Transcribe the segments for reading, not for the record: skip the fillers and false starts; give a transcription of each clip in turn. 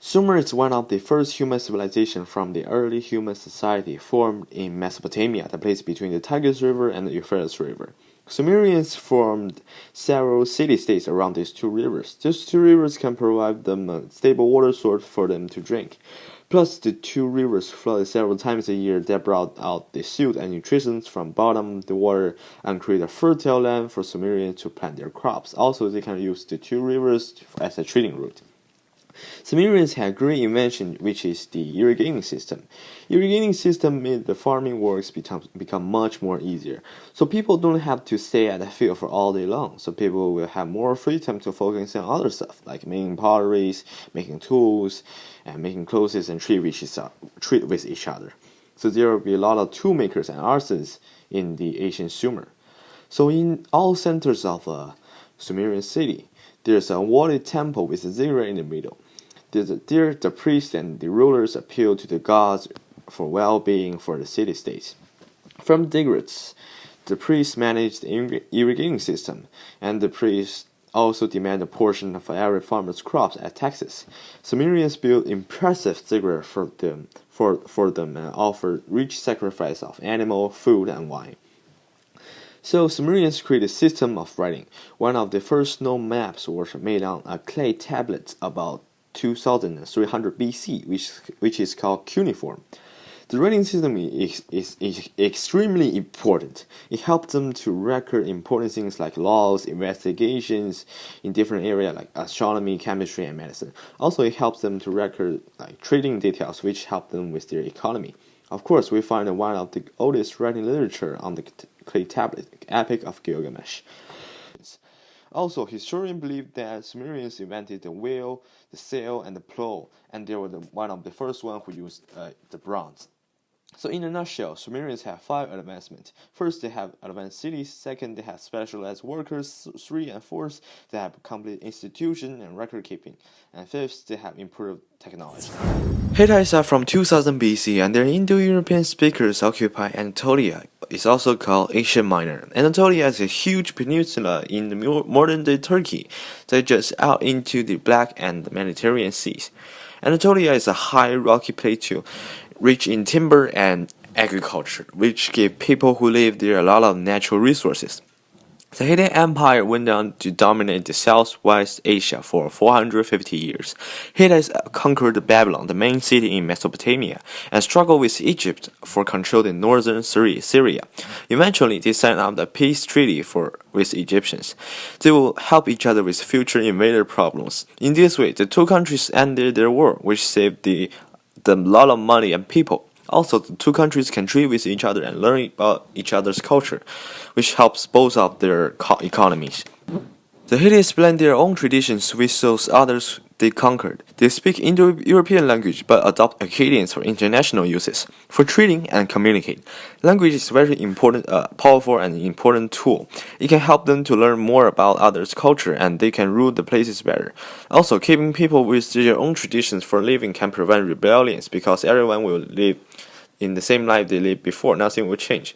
Sumer is one of the first human civilizations from the early human society formed in Mesopotamia, the place between the Tigris River and the Euphrates River. Sumerians formed several city-states around these two rivers. These two rivers can provide them a stable water source for them to drink. Plus, the two rivers flooded several times a year that brought out the silt and nutrients from bottom of the water and create a fertile land for Sumerians to plant their crops. Also, they can use the two rivers as a trading route. Sumerians had a great invention, which is the irrigating system. Irrigating system made the farming works become much more easier. So people don't have to stay at the field for all day long. So people will have more free time to focus on other stuff, like making potteries, making tools, and making clothes and trade with each other. So there will be a lot of tool makers and artisans in the ancient Sumer. So in all centers of a Sumerian city, there's a walled temple with a ziggurat in the middle. There, the priests and the rulers appeal to the gods for well-being for the city-states. From the ziggurats, the priests manage the irrigating system, and the priests also demand a portion of every farmer's crops as taxes. Sumerians built impressive ziggurats for them and offered rich sacrifice of animal, food, and wine. So Sumerians created a system of writing. One of the first known maps was made on a clay tablet about 2300 BC, which is called cuneiform. The writing system is extremely important. It helps them to record important things like laws, investigations in different areas like astronomy, chemistry, and medicine. Also, it helps them to record like trading details, which help them with their economy. Of course, we find one of the oldest writing literature on the clay tablet, Epic of Gilgamesh. Also, historians believe that Sumerians invented the wheel, the sail, and the plow, and they were one of the first ones who used the bronze. So in a nutshell, Sumerians have 5 advancements. First, they have advanced cities. Second, they have specialized workers. 3 and 4th, they have complete institution and record keeping. And 5th, they have improved technology. Hittites are from 2000 BC, and their Indo-European speakers occupy Anatolia. It's also called Asia Minor. Anatolia is a huge peninsula in the modern-day Turkey that juts out into the Black and the Mediterranean seas. Anatolia is a high rocky plateau, rich in timber and agriculture, which gave people who live there a lot of natural resources. The Hittite Empire went on to dominate the southwest Asia for 450 years. Hittites conquered Babylon, the main city in Mesopotamia, and struggled with Egypt for control in northern Syria. Eventually, they signed up a peace treaty with Egyptians. They will help each other with future invader problems. In this way, the two countries ended their war, which saved them a lot of money and people. Also, the two countries can trade with each other and learn about each other's culture, which helps both of their economies. The Hittites blend their own traditions with those others they conquered. They speak Indo-European language but adopt Akkadians for international uses, for trading and communicate. Language is very important, powerful and important tool. It can help them to learn more about others' culture and they can rule the places better. Also, keeping people with their own traditions for living can prevent rebellions because everyone will live in the same life they lived before. Nothing will change.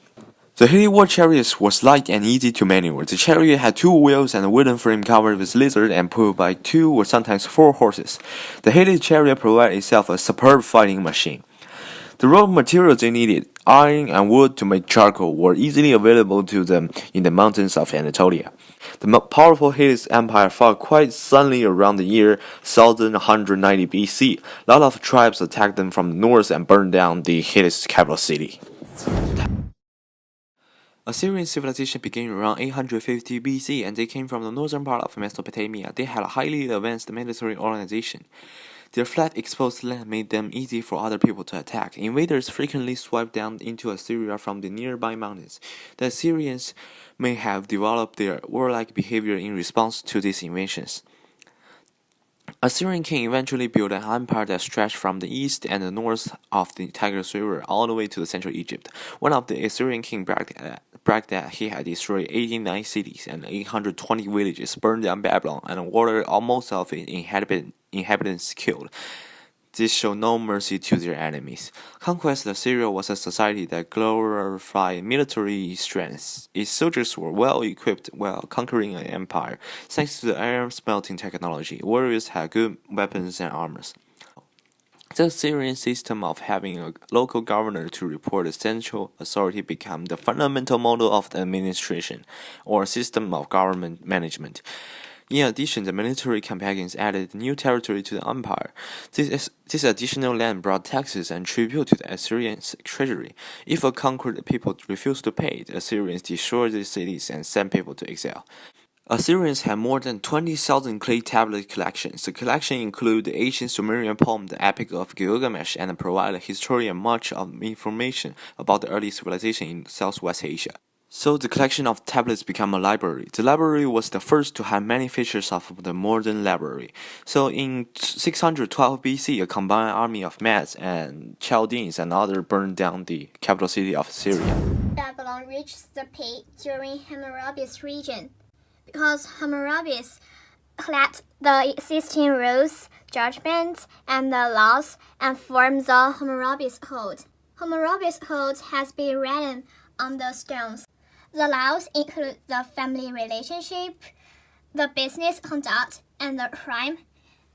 The Hittite war chariot was light and easy to maneuver. The chariot had 2 wheels and a wooden frame covered with leather and pulled by 2 or sometimes 4 horses. The Hittite chariot provided itself a superb fighting machine. The raw materials they needed, iron and wood to make charcoal, were easily available to them in the mountains of Anatolia. The powerful Hittite Empire fought quite suddenly around the year 1190 BC. A lot of tribes attacked them from the north and burned down the Hittite capital city. Assyrian civilization began around 850 BC and they came from the northern part of Mesopotamia. They had a highly advanced military organization. Their flat exposed land made them easy for other people to attack. Invaders frequently swiped down into Assyria from the nearby mountains. The Assyrians may have developed their warlike behavior in response to these invasions. Assyrian king eventually built an empire that stretched from the east and the north of the Tigris River all the way to the central Egypt. One of the Assyrian kings bragged that he had destroyed 89 cities and 820 villages, burned down Babylon, and ordered almost all of its inhabitants killed. This showed no mercy to their enemies. Conquest of Syria was a society that glorified military strength. Its soldiers were well equipped while conquering an empire. Thanks to the iron smelting technology, warriors had good weapons and armors. The Assyrian system of having a local governor to report the central authority became the fundamental model of the administration, or system of government management. In addition, the military campaigns added new territory to the empire. This additional land brought taxes and tribute to the Assyrian treasury. If a conquered people refused to pay, the Assyrians destroyed the cities and sent people to exile. Assyrians had more than 20,000 clay tablet collections. The collection included the ancient Sumerian poem, the Epic of Gilgamesh, and provided historians much of information about the early civilization in Southwest Asia. So the collection of tablets became a library. The library was the first to have many features of the modern library. So in 612 BC, a combined army of Medes and Chaldeans and others burned down the capital city of Syria. Babylon reached the peak during Hammurabi's reign, because Hammurabi collected the existing rules, judgments, and the laws and formed the Hammurabi's Code. Hammurabi's Code has been written on the stones. The laws include the family relationship, the business conduct, and the crime,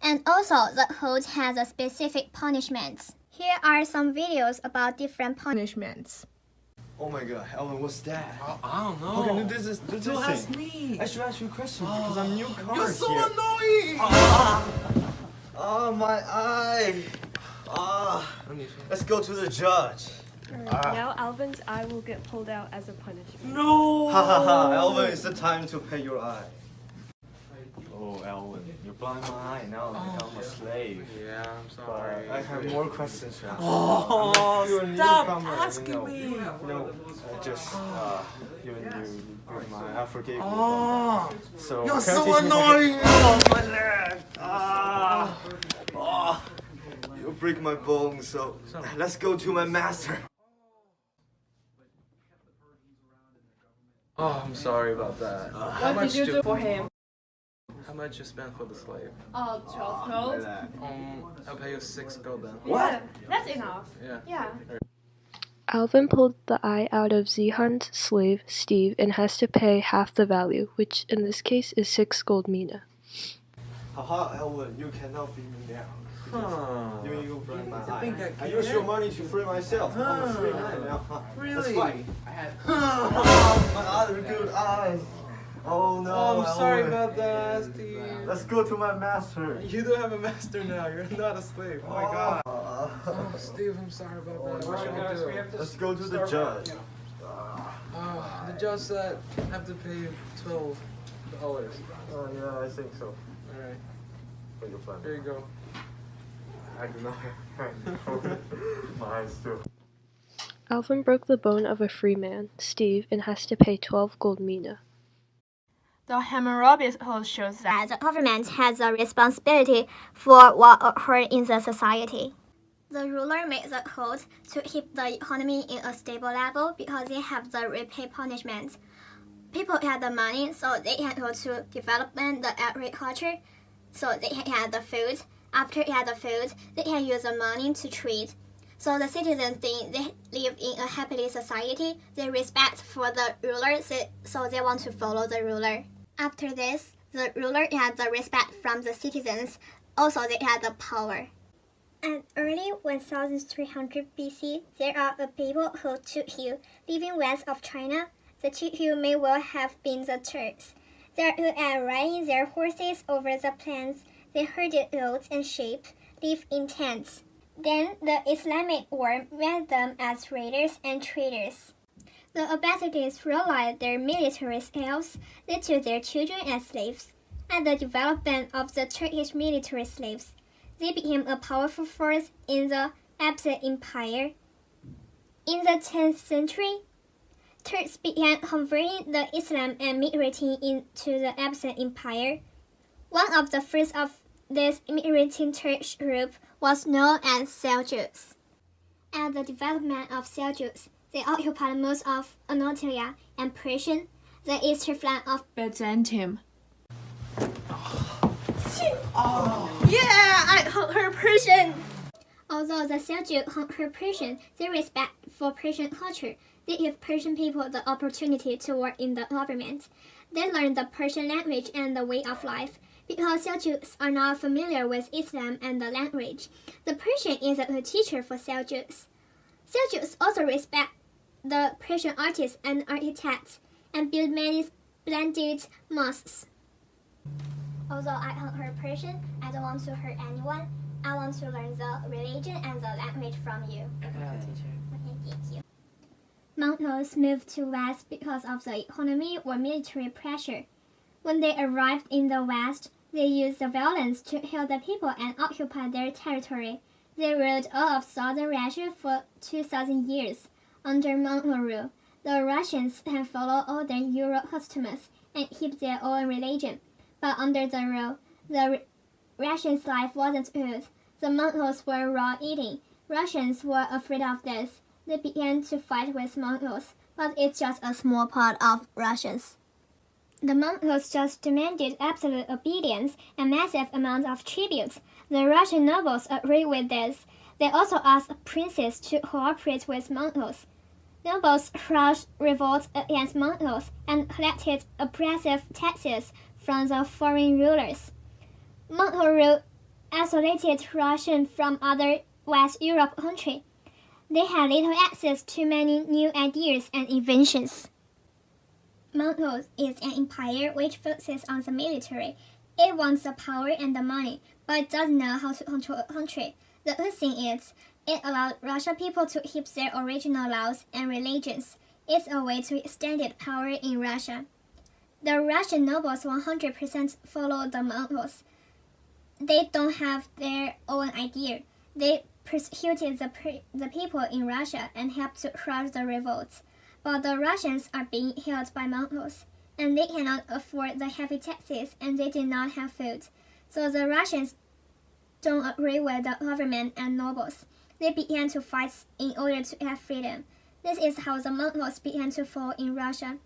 and also the code has a specific punishments. Here are some videos about different punishments. Oh my god, Alvin, what's that? I don't know. Okay, do this Don't ask me. I should ask you a question because I'm newcomer. You're so here. annoying. Oh, my eye. Let's go to the judge. Now Alvin's eye will get pulled out as a punishment. No. Alvin, it's the time to pay your eye. Oh, Alvin, you blind my eye. Now I become a slave. Yeah, I'm sorry. But I have more questions to ask. Oh, You're a stop newcomer, asking me. No, I just, I forgave you. Oh, So, you're can so you teach me annoying. Oh, my leg. You break my bones, so let's go to my master. Oh, I'm sorry about that. What did you do for him? How much you spent for the slave? 12 gold. I'll pay you 6 gold then. Yeah, that's enough. Yeah. Yeah. Alvin pulled the eye out of Zihan's slave, Steve, and has to pay half the value, which in this case is 6 gold mina. Haha, Alvin, you cannot beat me down. Huh. You break my I think I I can. use your money to free myself. I'm a free man now. Really? Let's fight. My other good eyes. Oh no. Oh, I'm sorry Alvin. about that, Steve. Let's go to my master. You do have a master now. You're not a slave. Oh my god. Oh, Steve, I'm sorry about that. What should I do? let's go to the judge. The judge said I have to pay you $12. Oh yeah, I think so. Alright, For your plan. here you go. I do not have my eyes too. Alvin broke the bone of a free man, Steve, and has to pay 12 gold mina. The Hammurabi Code shows that the government has a responsibility for what occurs in the society. The ruler makes the code to keep the economy in a stable level because they have the repay punishment. People have the money, so they can go to development the agriculture, so they can have the food. After they have the food, they can use the money to trade. So the citizens think they live in a happy society. They respect for the ruler, so they want to follow the ruler. After this, the ruler had the respect from the citizens. Also, they had the power. At early 1300 BC, there are a people called Tuthill living west of China. The Tuthill may well have been the Turks. They are good at riding their horses over the plains. They herded goats and sheep, lived in tents. Then the Islamic world met them as raiders and traders. The Abbasids realized their military skills led to their children as slaves. At the development of the Turkish military slaves, they became a powerful force in the Abbasid Empire. In the 10th century, Turks began converting the Islam and migrating into the Abbasid Empire. One of the first of this immigrating Turkish group was known as Seljuks. At the development of Seljuks, they occupied most of Anatolia and Persian, the eastern flank of Byzantium. Yeah, I heard Persian. Although the Seljuk conquered Persian, their respect for Persian culture, they give Persian people the opportunity to work in the government. They learned the Persian language and the way of life. Because Seljuks are not familiar with Islam and the language, the Persian is a good teacher for Seljuks. Seljuks also respect the Persian artists and architects and build many splendid mosques. Although I can heard Persian, I don't want to hurt anyone. I want to learn the religion and the language from you. Okay, teacher. Okay, thank you. Mongols moved to West because of the economy or military pressure. When they arrived in the West, they used the violence to kill the people and occupy their territory. They ruled all of southern Russia for 2,000 years. Under Mongol rule, the Russians can follow all their Euro customs and keep their own religion. But under the rule, the Russians' life wasn't good. The Mongols were raw eating. Russians were afraid of this. They began to fight with Mongols, but it's just a small part of Russians. The Mongols just demanded absolute obedience and massive amounts of tributes. The Russian nobles agreed with this. They also asked princes to cooperate with Mongols. Nobles crushed revolts against Mongols and collected oppressive taxes from the foreign rulers. Mongol rule isolated Russian from other West Europe countries. They had little access to many new ideas and inventions. Mongols is an empire which focuses on the military. It wants the power and the money, but it doesn't know how to control a country. The good thing is, it allowed Russian people to keep their original laws and religions. It's a way to extend power in Russia. The Russian nobles 100% follow the Mongols. They don't have their own idea. They persecuted the people in Russia and helped to crush the revolts. But the Russians are being held by Mongols, and they cannot afford the heavy taxes and they do not have food. So the Russians don't agree with the government and nobles. They began to fight in order to have freedom. This is how the Mongols began to fall in Russia.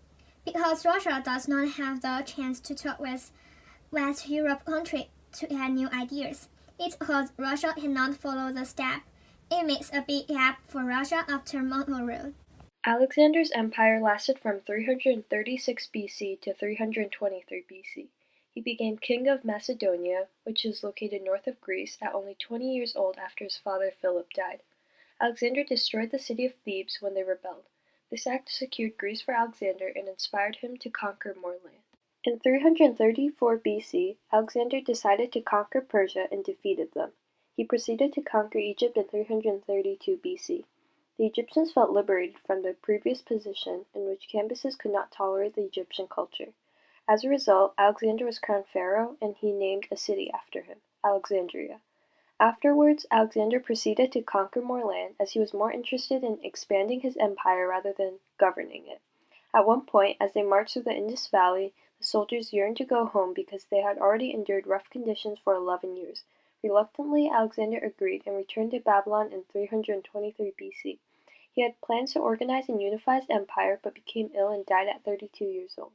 Because Russia does not have the chance to talk with West Europe countries to get new ideas. It's because Russia cannot follow the step. It makes a big gap for Russia after Mongol rule. Alexander's empire lasted from 336 BC to 323 BC. He became king of Macedonia, which is located north of Greece, at only 20 years old after his father Philip died. Alexander destroyed the city of Thebes when they rebelled. This act secured Greece for Alexander and inspired him to conquer more land. In 334 BC, Alexander decided to conquer Persia and defeated them. He proceeded to conquer Egypt in 332 BC. The Egyptians felt liberated from their previous position in which Cambyses could not tolerate the Egyptian culture. As a result, Alexander was crowned pharaoh and he named a city after him, Alexandria. Afterwards, Alexander proceeded to conquer more land as he was more interested in expanding his empire rather than governing it. At one point, as they marched through the Indus Valley, the soldiers yearned to go home because they had already endured rough conditions for 11 years. Reluctantly, Alexander agreed and returned to Babylon in 323 BC. He had plans to organize and unify his empire, but became ill and died at 32 years old.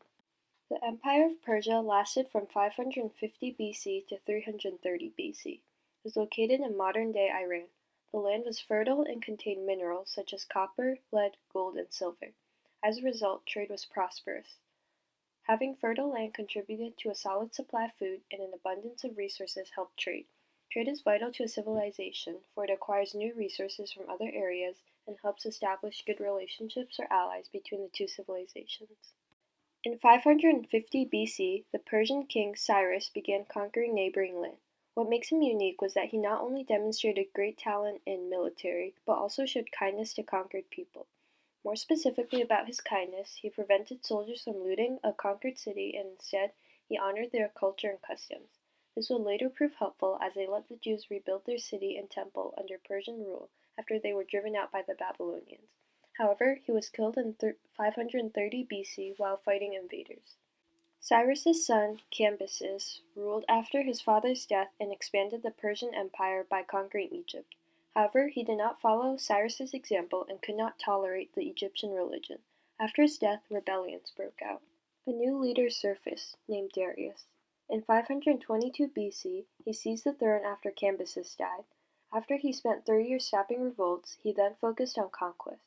The Empire of Persia lasted from 550 BC to 330 BC. It was located in modern-day Iran. The land was fertile and contained minerals such as copper, lead, gold, and silver. As a result, trade was prosperous. Having fertile land contributed to a solid supply of food, and an abundance of resources helped trade. Trade is vital to a civilization, for it acquires new resources from other areas and helps establish good relationships or allies between the two civilizations. In 550 BC, the Persian king Cyrus began conquering neighboring land. What makes him unique was that he not only demonstrated great talent in military, but also showed kindness to conquered people. More specifically about his kindness, he prevented soldiers from looting a conquered city and instead he honored their culture and customs. This would later prove helpful as they let the Jews rebuild their city and temple under Persian rule after they were driven out by the Babylonians. However, he was killed in 530 BC while fighting invaders. Cyrus's son, Cambyses, ruled after his father's death and expanded the Persian Empire by conquering Egypt. However, he did not follow Cyrus's example and could not tolerate the Egyptian religion. After his death, rebellions broke out. A new leader surfaced, named Darius. In 522 BC, he seized the throne after Cambyses died. After he spent 3 years stopping revolts, he then focused on conquest.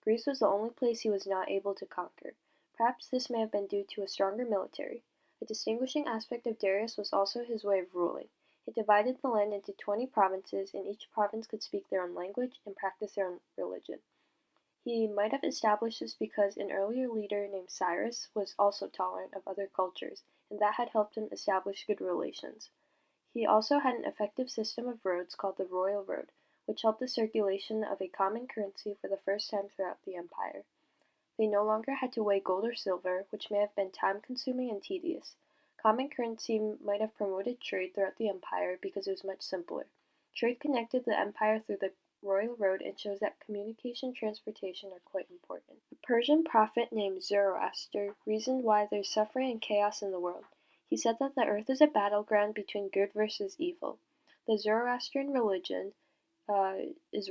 Greece was the only place he was not able to conquer. Perhaps this may have been due to a stronger military. A distinguishing aspect of Darius was also his way of ruling. He divided the land into 20 provinces, and each province could speak their own language and practice their own religion. He might have established this because an earlier leader named Cyrus was also tolerant of other cultures, and that had helped him establish good relations. He also had an effective system of roads called the Royal Road, which helped the circulation of a common currency for the first time throughout the empire. They no longer had to weigh gold or silver, which may have been time-consuming and tedious. Common currency might have promoted trade throughout the empire because it was much simpler. Trade connected the empire through the Royal Road and shows that communication and transportation are quite important. A Persian prophet named Zoroaster reasoned why there's suffering and chaos in the world. He said that the earth is a battleground between good versus evil. The Zoroastrian religion is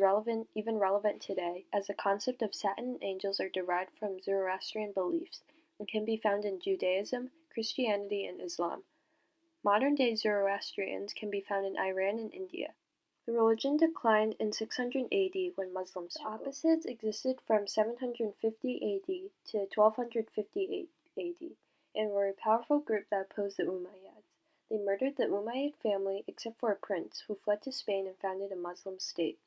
even relevant today, as the concept of Satan and angels are derived from Zoroastrian beliefs and can be found in Judaism, Christianity, and Islam. Modern-day Zoroastrians can be found in Iran and India. The religion declined in 600 AD when Muslims struggled. The opposites existed from 750 AD to 1258 AD and were a powerful group that opposed the Umayyads. They murdered the Umayyad family except for a prince who fled to Spain and founded a Muslim state.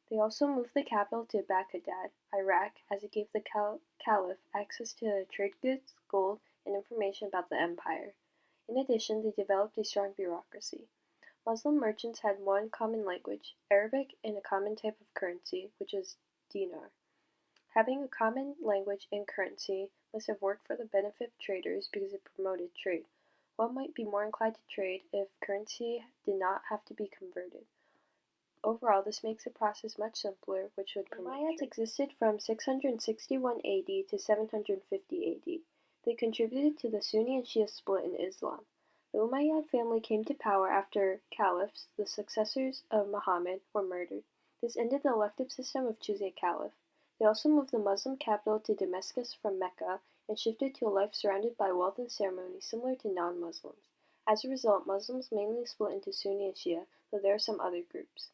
They also moved the capital to Baghdad, Iraq, as it gave the caliph access to trade goods, gold, and information about the empire. In addition, they developed a strong bureaucracy. Muslim merchants had one common language, Arabic, and a common type of currency, which was dinar. Having a common language and currency must have worked for the benefit of traders because it promoted trade. One might be more inclined to trade if currency did not have to be converted. Overall, this makes the process much simpler, which would promote trade. The Umayyads existed from 661 AD to 750 AD. They contributed to the Sunni and Shia split in Islam. The Umayyad family came to power after caliphs, the successors of Muhammad, were murdered. This ended the elective system of choosing a caliph. They also moved the Muslim capital to Damascus from Mecca and shifted to a life surrounded by wealth and ceremony similar to non-Muslims. As a result, Muslims mainly split into Sunni and Shia, though there are some other groups.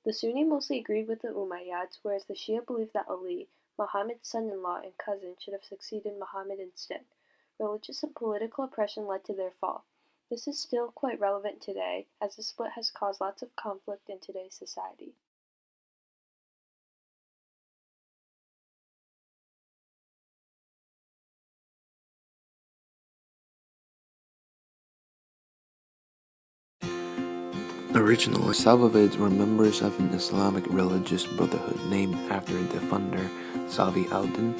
The Sunni mostly agreed with the Umayyads, whereas the Shia believed that Ali, Muhammad's son-in-law and cousin, should have succeeded Muhammad instead. Religious and political oppression led to their fall. This is still quite relevant today, as the split has caused lots of conflict in today's society. Originally, Safavids were members of an Islamic religious brotherhood named after the founder, Safi al-Din.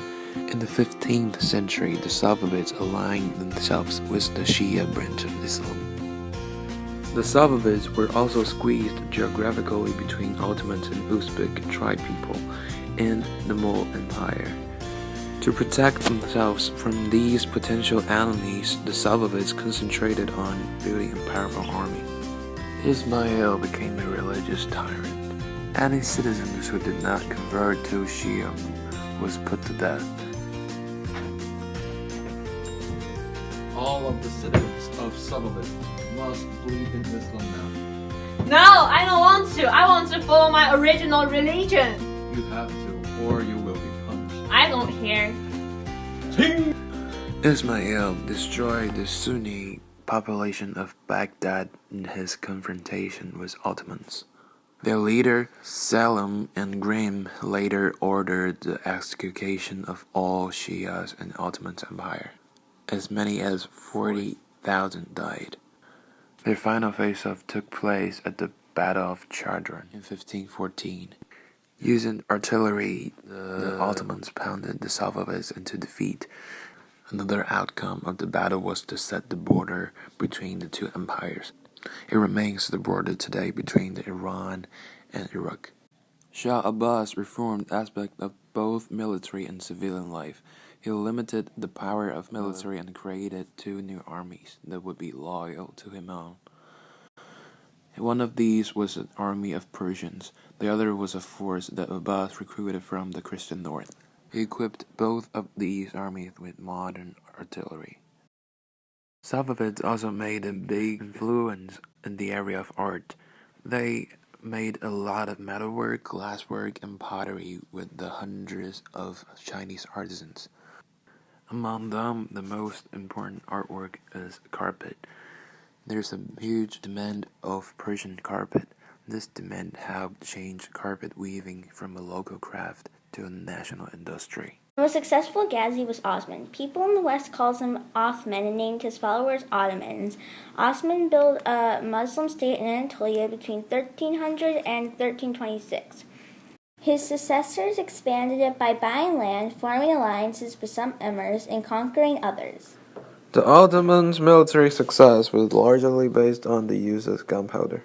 In the 15th century, the Safavids aligned themselves with the Shia branch of Islam. The Safavids were also squeezed geographically between Ottoman and Uzbek tribe people and the Mughal Empire. To protect themselves from these potential enemies, the Safavids concentrated on building a powerful army. Ismail became a religious tyrant. Any citizens who did not convert to Shiism was put to death. All of the citizens of Safavid must believe in Islam now. No, I don't want to. I want to follow my original religion. You have to, or you will be punished. I don't care. Ismail destroyed the Sunni population of Baghdad in his confrontation with Ottomans. Their leader, Salim and Grim, later ordered the execution of all Shias in Ottoman Empire. As many as 40,000 died. Their final face-off took place at the Battle of Chardran in 1514. Using artillery, the Ottomans pounded the Safavids into defeat. Another outcome of the battle was to set the border between the two empires. It remains the border today between Iran and Iraq. Shah Abbas reformed aspects of both military and civilian life. He limited the power of military and created two new armies that would be loyal to him alone. One of these was an army of Persians. The other was a force that Abbas recruited from the Christian north. He equipped both of these armies with modern artillery. Safavids also made a big influence in the area of art. They made a lot of metalwork, glasswork, and pottery with the hundreds of Chinese artisans. Among them, the most important artwork is carpet. There's a huge demand of Persian carpet. This demand helped change carpet weaving from a local craft to a national industry. The most successful Ghazi was Osman. People in the West called him Othman and named his followers Ottomans. Osman built a Muslim state in Anatolia between 1300 and 1326. His successors expanded it by buying land, forming alliances with some emirs, and conquering others. The Ottomans' military success was largely based on the use of gunpowder.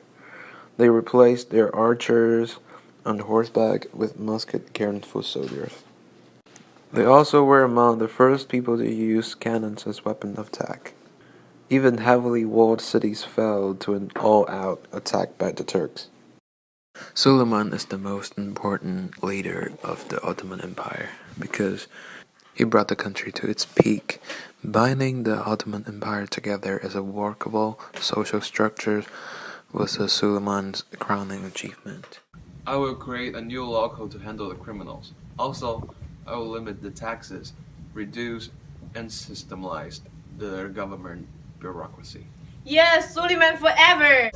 They replaced their archers on horseback with musket-carrying foot soldiers. They also were among the first people to use cannons as weapons of attack. Even heavily walled cities fell to an all-out attack by the Turks. Suleiman is the most important leader of the Ottoman Empire because he brought the country to its peak. Binding the Ottoman Empire together as a workable social structure was Suleiman's crowning achievement. I will create a new law code to handle the criminals. Also, I will limit the taxes, reduce and systematize the government bureaucracy. Yes, Suleiman forever!